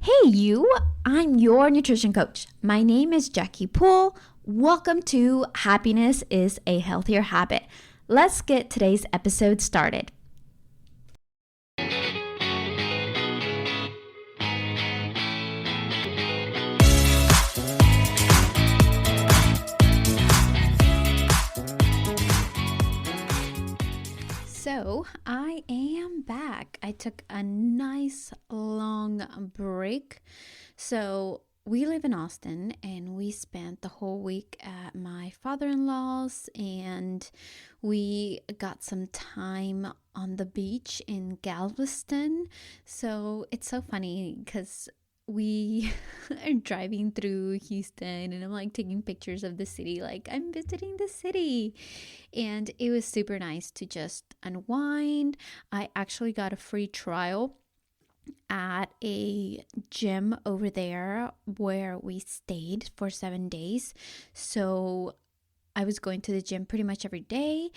Hey, you! I'm your nutrition coach. My name is Jackie Poole. Welcome to Happiness is a Healthier Habit. Let's get today's episode started. So, I am back. I took a nice long break. So, we live in Austin and we spent the whole week at my father-in-law's and we got some time on the beach in Galveston. So, it's so funny because we are driving through Houston and I'm like taking pictures of the city, like I'm visiting the city. And it was super nice to just unwind. I actually got a free trial at a gym over there where we stayed for 7 days. So I was going to the gym pretty much every day,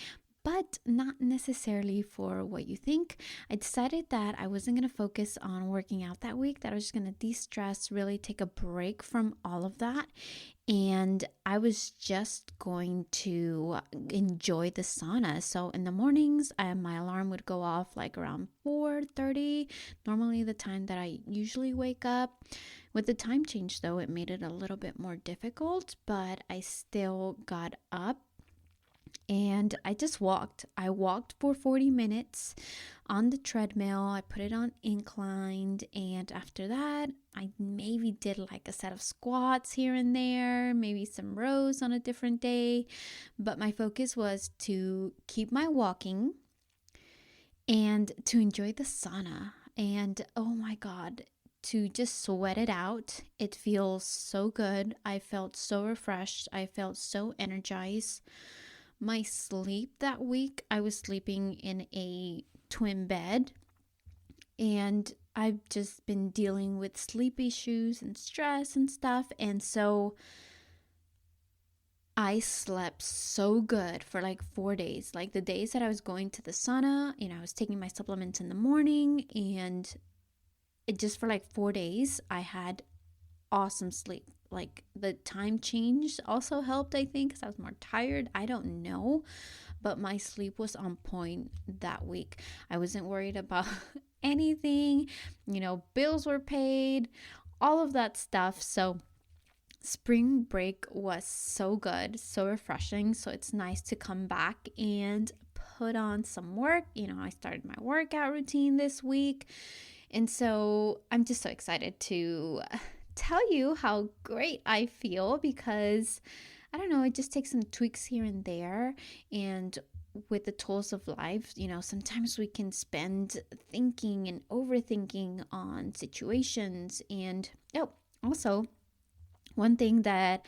but not necessarily for what you think. I decided that I wasn't going to focus on working out that week, that I was just going to de-stress, really take a break from all of that. And I was just going to enjoy the sauna. So in the mornings, my alarm would go off like around 4:30, normally the time that I usually wake up. With the time change though, it made it a little bit more difficult, but I still got up and I just walked. I walked for 40 minutes on the treadmill. I put it on inclined, and after that, I maybe did like a set of squats here and there, maybe some rows on a different day. But my focus was to keep my walking and to enjoy the sauna. And oh my God, to just sweat it out. It feels so good. I felt so refreshed. I felt so energized. My sleep that week, I was sleeping in a twin bed, and I've just been dealing with sleep issues and stress and stuff. And so I slept so good for like 4 days. Like the days that I was going to the sauna, I was taking my supplements in the morning, and it just for like 4 days, I had awesome sleep. Like the time change also helped, I think, because I was more tired. I don't know, but my sleep was on point that week. I wasn't worried about anything. Bills were paid, all of that stuff. So spring break was so good, so refreshing. So it's nice to come back and put on some work. I started my workout routine this week. And so I'm just so excited to tell you how great I feel, because I don't know, it just takes some tweaks here and there. And with the tools of life, sometimes we can spend thinking and overthinking on situations. And also, one thing that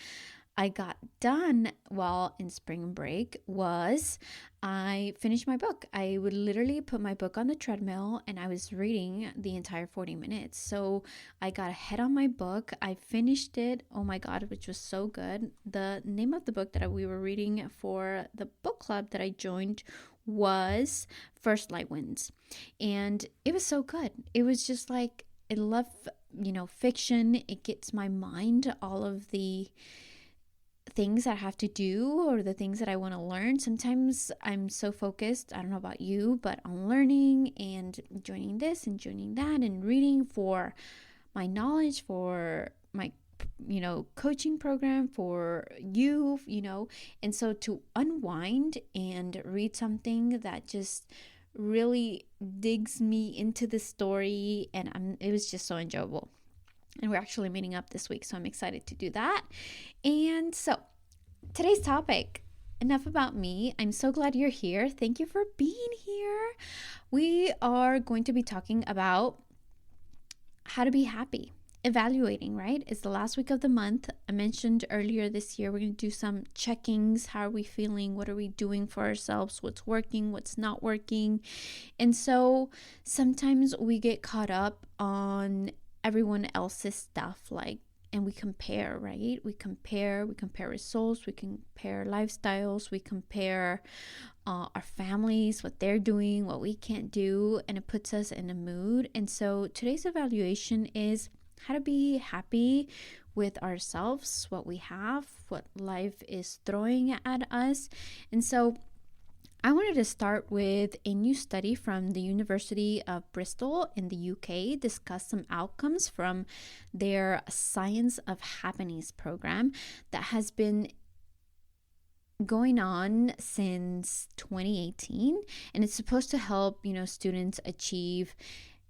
I got done while in spring break was I finished my book. I would literally put my book on the treadmill and I was reading the entire 40 minutes. So I got ahead on my book. I finished it. Oh my God, which was so good. The name of the book that we were reading for the book club that I joined was First Light Winds. And it was so good. It was just like, I love, fiction. It gets my mind all of the things that I have to do or the things that I want to learn. Sometimes I'm so focused, I don't know about you, but on learning and joining this and joining that and reading for my knowledge, for my coaching program, for you. And so to unwind and read something that just really digs me into the story, and it was just so enjoyable. And we're actually meeting up this week, so I'm excited to do that. And so, today's topic, enough about me. I'm so glad you're here. Thank you for being here. We are going to be talking about how to be happy. Evaluating, right? It's the last week of the month. I mentioned earlier this year, we're going to do some checkings. How are we feeling? What are we doing for ourselves? What's working? What's not working? And so, sometimes we get caught up on everyone else's stuff, and we compare, right? We compare results, we compare lifestyles, we compare our families, what they're doing, what we can't do, and it puts us in a mood. And so today's evaluation is, how to be happy with ourselves, what we have, what life is throwing at us. And so I wanted to start with a new study from the University of Bristol in the UK, discuss some outcomes from their Science of Happiness program that has been going on since 2018, and it's supposed to help, students achieve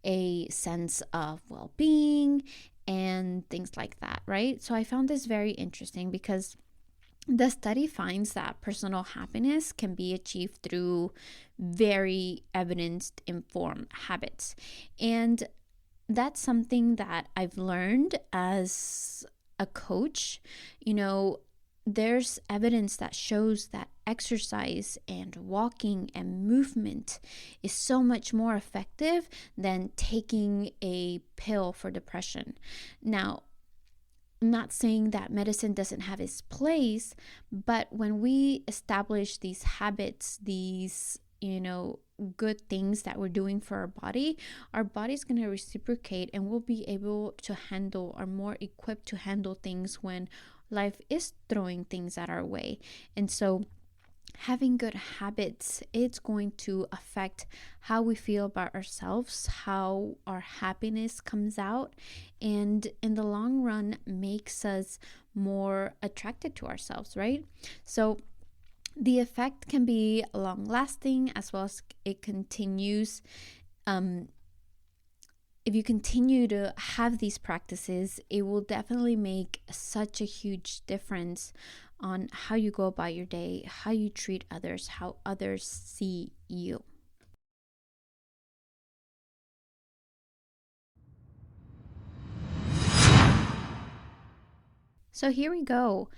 a sense of well-being and things like that, right? So I found this very interesting because the study finds that personal happiness can be achieved through very evidence-informed habits. And that's something that I've learned as a coach. There's evidence that shows that exercise and walking and movement is so much more effective than taking a pill for depression. Now, I'm not saying that medicine doesn't have its place, but when we establish these habits, these, good things that we're doing for our body's going to reciprocate, and we'll be able to handle, or more equipped to handle things when life is throwing things at our way. And so having good habits, it's going to affect how we feel about ourselves, how our happiness comes out, and in the long run makes us more attracted to ourselves, right? So the effect can be long lasting, as well as it continues. If you continue to have these practices, it will definitely make such a huge difference on how you go about your day, how you treat others, how others see you. So here we go.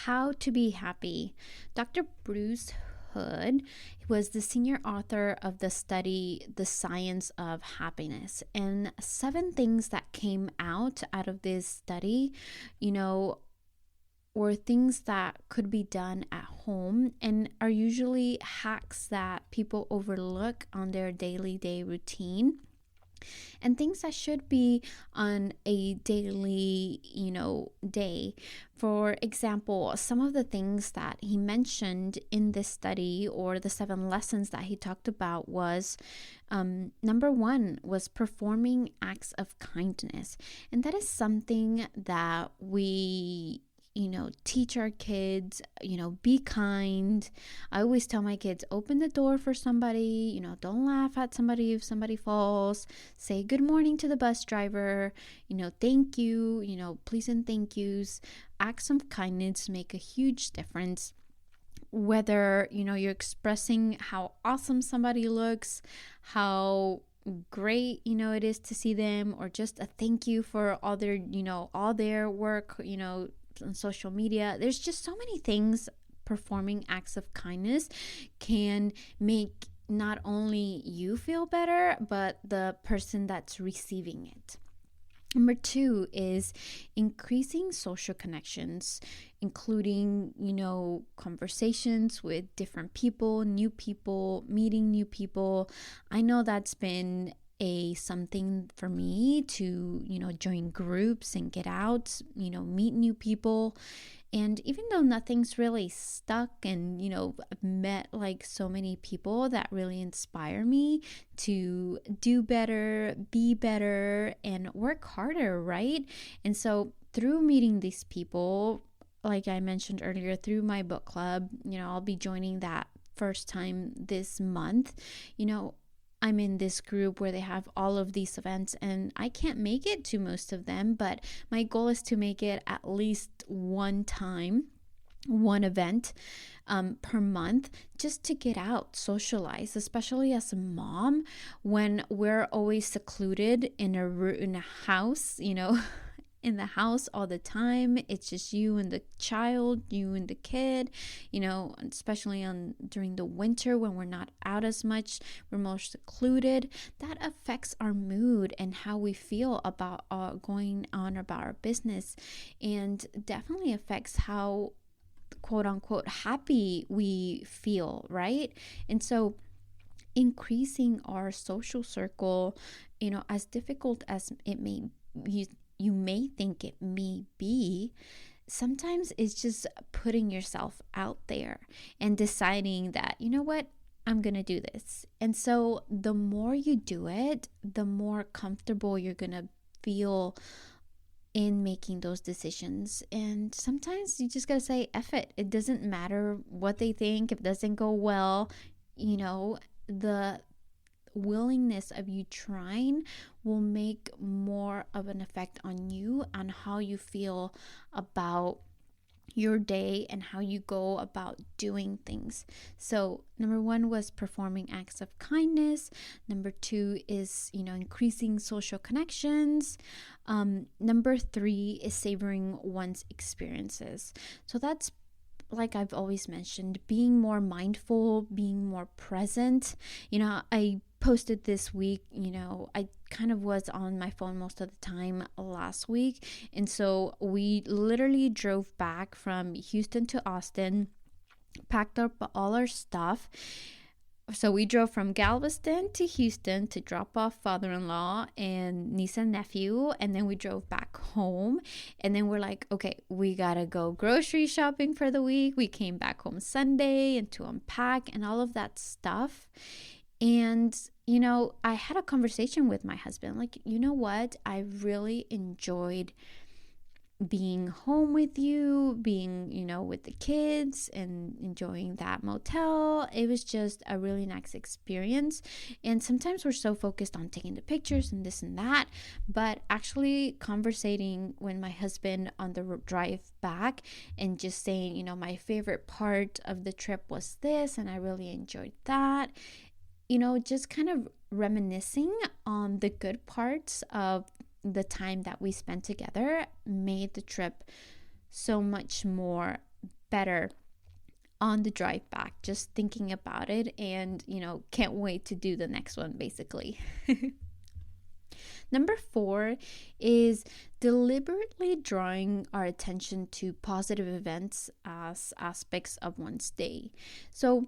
How to be happy. Dr. Bruce Hood was the senior author of the study, The Science of Happiness. And 7 things that came out of this study, were things that could be done at home and are usually hacks that people overlook on their day routine, and things that should be on a daily, day. For example, some of the things that he mentioned in this study, or the 7 lessons that he talked about, was number 1 was performing acts of kindness. And that is something that we teach our kids, be kind. I always tell my kids, open the door for somebody, don't laugh at somebody if somebody falls, say good morning to the bus driver, thank you, please and thank yous. Acts of kindness make a huge difference. Whether, you're expressing how awesome somebody looks, how great it is to see them, or just a thank you for all their work, on social media. There's just so many things performing acts of kindness can make not only you feel better, but the person that's receiving it. Number 2 is increasing social connections, including, conversations with different people, new people, meeting new people. I know that's been something for me to, join groups and get out, meet new people. And even though nothing's really stuck, and, I've met like so many people that really inspire me to do better, be better, and work harder, right? And so through meeting these people, like I mentioned earlier, through my book club, I'll be joining that first time this month. I'm in this group where they have all of these events, and I can't make it to most of them, but my goal is to make it at least one event per month, just to get out, socialize, especially as a mom, when we're always secluded in a house, in the house all the time. It's just you and the child, you and the kid, especially during the winter when we're not out as much, we're more secluded. That affects our mood and how we feel about going on about our business, and definitely affects how quote unquote happy we feel, right? And so increasing our social circle, as difficult as it may you may think it may be, sometimes it's just putting yourself out there and deciding that, you know what, I'm going to do this. And so the more you do it, the more comfortable you're going to feel in making those decisions. And sometimes you just got to say, F it. It doesn't matter what they think. If it doesn't go well, the willingness of you trying will make more of an effect on you, on how you feel about your day and how you go about doing things. So number 1 was performing acts of kindness. Number 2 is, increasing social connections. Number 3 is savoring one's experiences. So that's, like I've always mentioned, being more mindful, being more present. I posted this week, I kind of was on my phone most of the time last week. And so we literally drove back from Houston to Austin, packed up all our stuff. So we drove from Galveston to Houston to drop off father-in-law and niece and nephew. And then we drove back home. And then we're like, okay, we got to go grocery shopping for the week. We came back home Sunday and to unpack and all of that stuff. And, I had a conversation with my husband. Like, you know what? I really enjoyed being home with you, being, with the kids and enjoying that motel. It was just a really nice experience. And sometimes we're so focused on taking the pictures and this and that, but actually conversating with my husband on the drive back and just saying, my favorite part of the trip was this, and I really enjoyed that. Just kind of reminiscing on the good parts of the time that we spent together made the trip so much more better on the drive back, just thinking about it, and can't wait to do the next one, basically. Number 4 is deliberately drawing our attention to positive events as aspects of one's day. So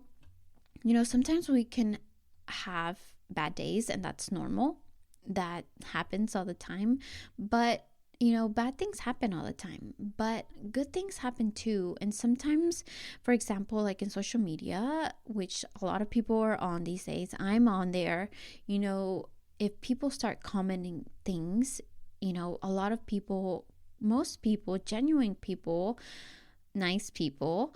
sometimes we can have bad days, and that's normal. That happens all the time. But bad things happen all the time, but good things happen too. And sometimes, for example, like in social media, which a lot of people are on these days, I'm on there, if people start commenting things, a lot of people, most people, genuine people, nice people,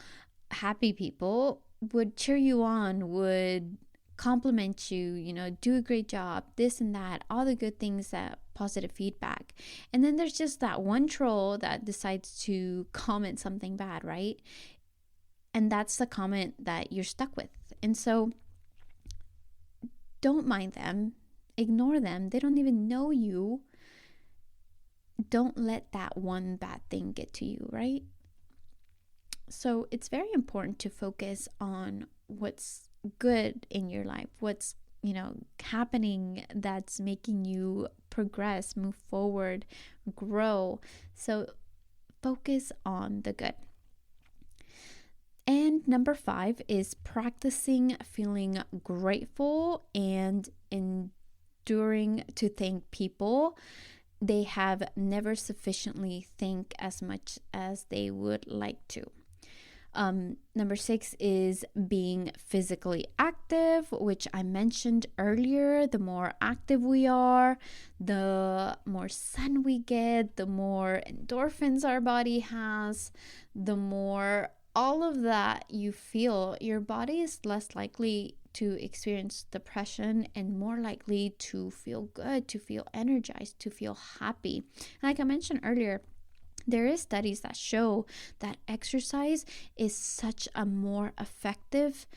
happy people would cheer you on, would compliment you, do a great job, this and that, all the good things, that positive feedback. And then there's just that one troll that decides to comment something bad, right? And that's the comment that you're stuck with. And so don't mind them, ignore them. They don't even know you. Don't let that one bad thing get to you, right? So it's very important to focus on what's good in your life, what's happening that's making you progress, move forward, grow. So focus on the good. And number 5 is practicing feeling grateful and enduring to thank people they have never sufficiently thanked as much as they would like to. Number 6 is being physically active, which I mentioned earlier. The more active we are, the more sun we get, the more endorphins our body has, the more all of that you feel. Your body is less likely to experience depression and more likely to feel good, to feel energized, to feel happy. And like I mentioned earlier, there is studies that show that exercise is such a more effective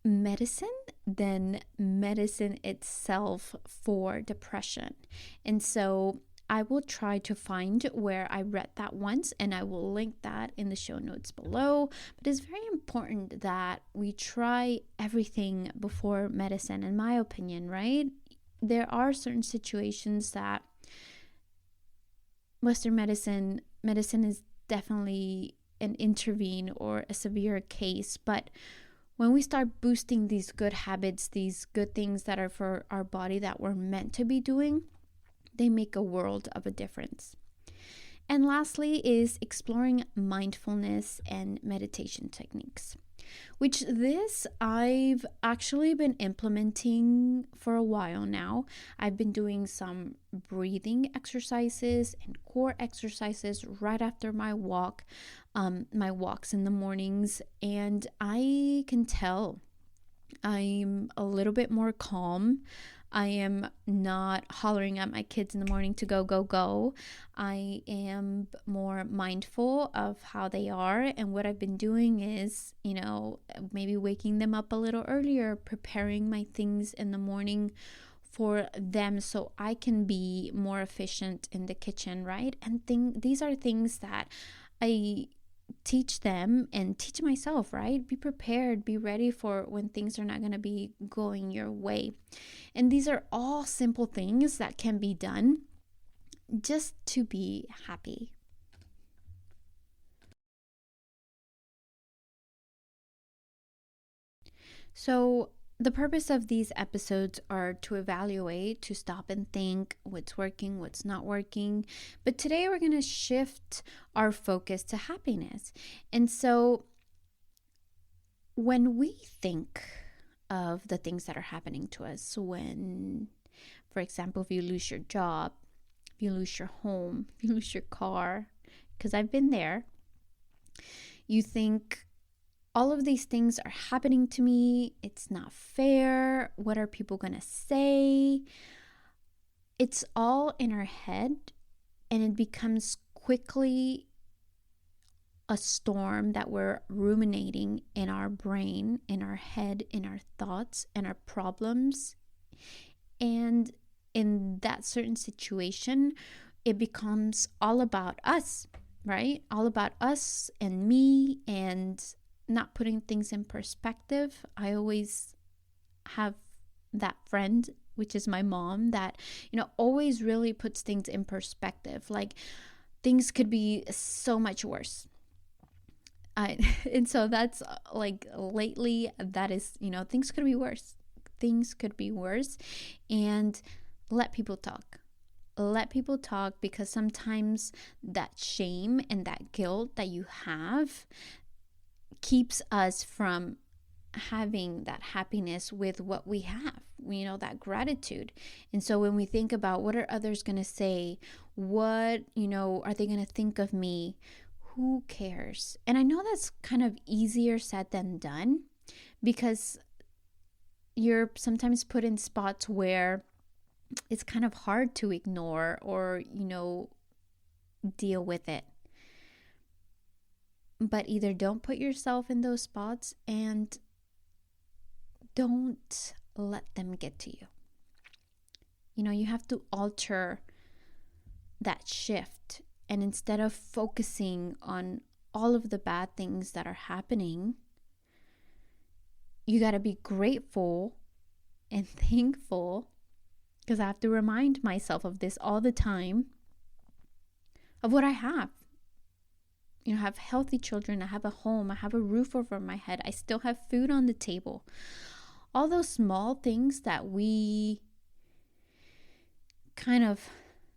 medicine than medicine itself for depression. And so I will try to find where I read that once, and I will link that in the show notes below. But it's very important that we try everything before medicine, in my opinion, right? There are certain situations that Western medicine is definitely an intervene or a severe case, but when we start boosting these good habits, these good things that are for our body that we're meant to be doing, they make a world of a difference. And lastly is exploring mindfulness and meditation techniques, which this I've actually been implementing for a while now. I've been doing some breathing exercises and core exercises right after my walks in the mornings, and I can tell I'm a little bit more calm. I am not hollering at my kids in the morning to go, go, go. I am more mindful of how they are. And what I've been doing is, maybe waking them up a little earlier, preparing my things in the morning for them so I can be more efficient in the kitchen, right? And these are things that I teach them and teach myself, right? Be prepared, be ready for when things are not going to be going your way. And these are all simple things that can be done just to be happy. So the purpose of these episodes are to evaluate, to stop and think what's working, what's not working. But today we're going to shift our focus to happiness. And so when we think of the things that are happening to us, when, for example, if you lose your job, if you lose your home, if you lose your car, because I've been there, you think, all of these things are happening to me. It's not fair. What are people going to say? It's all in our head, and it becomes quickly a storm that we're ruminating in our brain, in our head, in our thoughts, and our problems. And in that certain situation, it becomes all about us, right? All about us and me, and not putting things in perspective. I always have that friend, which is my mom, that, always really puts things in perspective. Like, things could be so much worse. And so that's like lately, that is, things could be worse. Things could be worse. And let people talk. Let people talk, because sometimes that shame and that guilt that you have keeps us from having that happiness with what we have, that gratitude. And so when we think about what are others going to say, what, are they going to think of me? Who cares? And I know that's kind of easier said than done, because you're sometimes put in spots where it's kind of hard to ignore or, deal with it. But either don't put yourself in those spots and don't let them get to you. You have to alter that shift. And instead of focusing on all of the bad things that are happening, you got to be grateful and thankful, because I have to remind myself of this all the time, of what I have. I have healthy children, I have a home, I have a roof over my head, I still have food on the table. All those small things that we kind of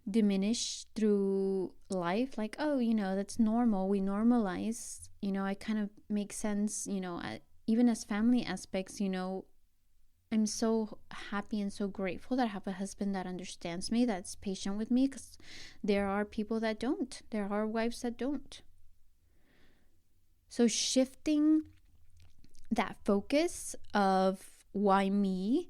diminish through life, like, oh, that's normal, we normalize, I kind of make sense, even as family aspects, I'm so happy and so grateful that I have a husband that understands me, that's patient with me, because there are people that don't. There are wives that don't. So shifting that focus of why me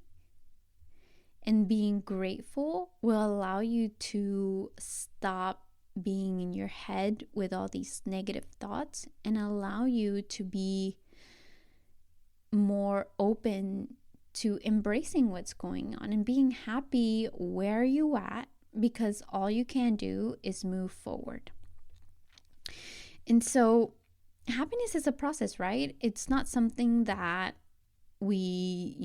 and being grateful will allow you to stop being in your head with all these negative thoughts, and allow you to be more open to embracing what's going on and being happy where you at, because all you can do is move forward. And so happiness is a process, right? It's not something that we,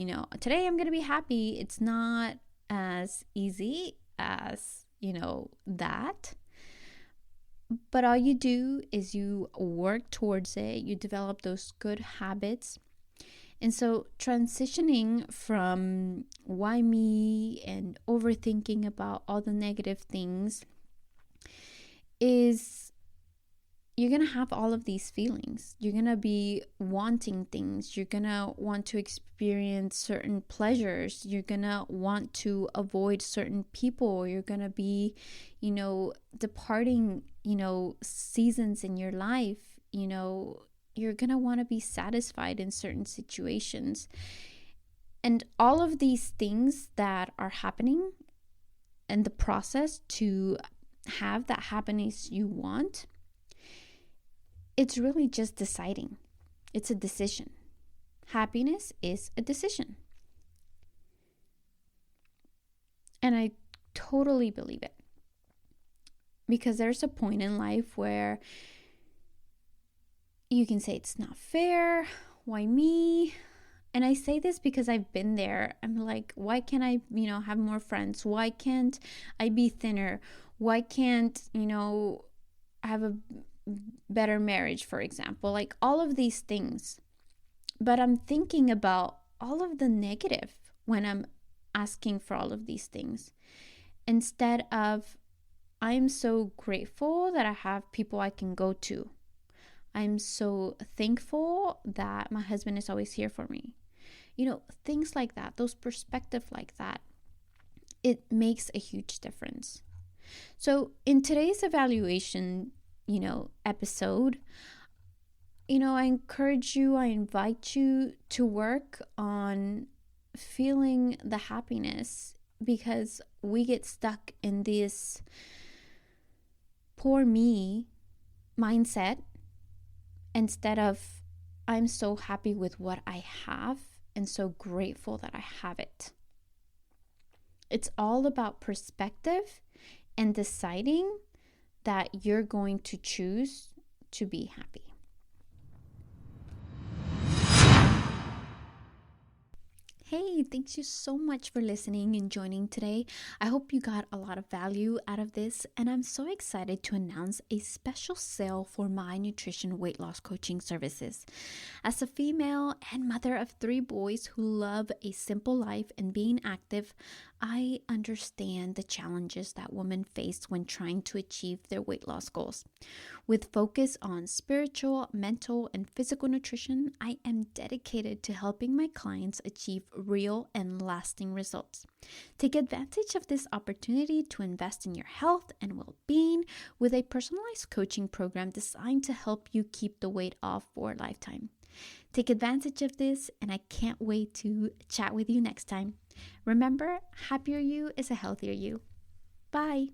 today I'm going to be happy. It's not as easy as, that. But all you do is you work towards it. You develop those good habits. And so transitioning from why me and overthinking about all the negative things is, you're going to have all of these feelings. You're going to be wanting things. You're going to want to experience certain pleasures. You're going to want to avoid certain people. You're going to be, departing, seasons in your life. You're going to want to be satisfied in certain situations. And all of these things that are happening and the process to have that happiness you want, it's really just deciding. It's a decision. Happiness is a decision. And I totally believe it. Because there's a point in life where you can say it's not fair. Why me? And I say this because I've been there. I'm like, why can't I, have more friends? Why can't I be thinner? Why can't, have a better marriage, for example? Like all of these things. But I'm thinking about all of the negative when I'm asking for all of these things. Instead of, I'm so grateful that I have people I can go to. I'm so thankful that my husband is always here for me. Things like that, those perspectives like that, it makes a huge difference. So in today's evaluation, episode, I encourage you, I invite you to work on feeling the happiness, because we get stuck in this poor me mindset instead of, I'm so happy with what I have and so grateful that I have it. It's all about perspective and deciding that you're going to choose to be happy. Hey, thanks you so much for listening and joining today. I hope you got a lot of value out of this, and I'm so excited to announce a special sale for my nutrition weight loss coaching services. As a female and mother of 3 boys who love a simple life and being active, I understand the challenges that women face when trying to achieve their weight loss goals. With focus on spiritual, mental, and physical nutrition, I am dedicated to helping my clients achieve real and lasting results. Take advantage of this opportunity to invest in your health and well-being with a personalized coaching program designed to help you keep the weight off for a lifetime. Take advantage of this, and I can't wait to chat with you next time. Remember, happier you is a healthier you. Bye.